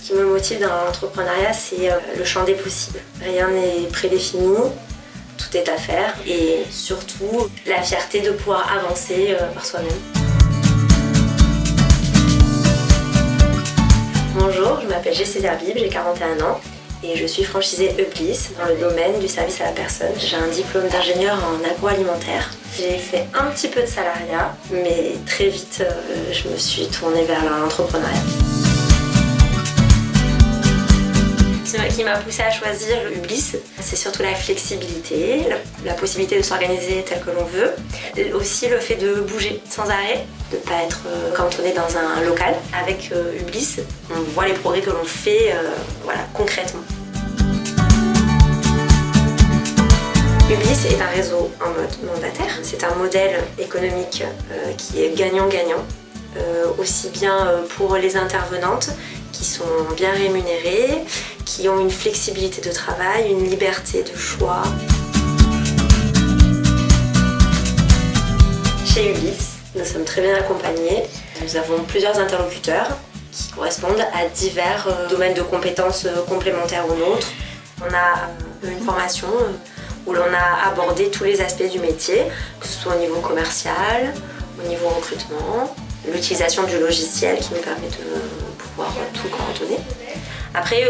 Ce qui me motive dans l'entrepreneuriat, c'est le champ des possibles. Rien n'est prédéfini, tout est à faire et surtout la fierté de pouvoir avancer par soi-même. Bonjour, je m'appelle Jessie Zerbib, j'ai 41 ans et je suis franchisée Uplis dans le domaine du service à la personne. J'ai un diplôme d'ingénieur en agroalimentaire. J'ai fait un petit peu de salariat, mais très vite je me suis tournée vers l'entrepreneuriat. Ce qui m'a poussée à choisir Uplis, c'est surtout la flexibilité, la possibilité de s'organiser tel que l'on veut, et aussi le fait de bouger sans arrêt, de ne pas être cantonné dans un local. Avec Uplis, on voit les progrès que l'on fait concrètement. Uplis est un réseau en mode mandataire. C'est un modèle économique qui est gagnant-gagnant, aussi bien pour les intervenantes qui sont bien rémunérées, qui ont une flexibilité de travail, une liberté de choix. Chez Uplis, nous sommes très bien accompagnés. Nous avons plusieurs interlocuteurs qui correspondent à divers domaines de compétences complémentaires aux nôtres. On a une formation où l'on a abordé tous les aspects du métier, que ce soit au niveau commercial, au niveau recrutement, l'utilisation du logiciel qui nous permet de pouvoir tout coordonner. Après,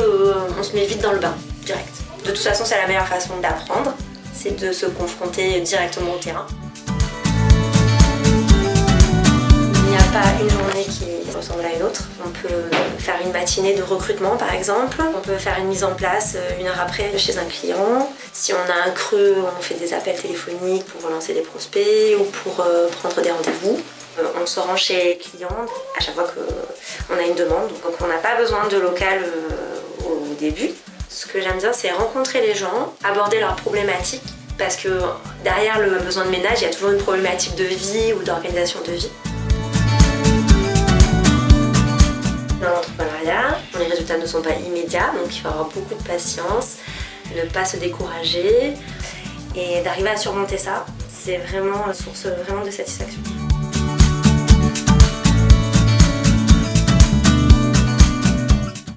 on se met vite dans le bain, direct. De toute façon, c'est la meilleure façon d'apprendre, c'est de se confronter directement au terrain. Il n'y a pas une journée qui ressemble à une autre. On peut faire une matinée de recrutement par exemple. On peut faire une mise en place une heure après chez un client. Si on a un creux, on fait des appels téléphoniques pour relancer des prospects ou pour prendre des rendez-vous. On se rend chez les clients à chaque fois qu'on a une demande. Donc on n'a pas besoin de local au début. Ce que j'aime bien, c'est rencontrer les gens, aborder leurs problématiques. Parce que derrière le besoin de ménage, il y a toujours une problématique de vie ou d'organisation de vie. Dans l'entrepreneuriat, les résultats ne sont pas immédiats, donc il faut avoir beaucoup de patience, ne pas se décourager et d'arriver à surmonter ça, c'est vraiment une source de satisfaction.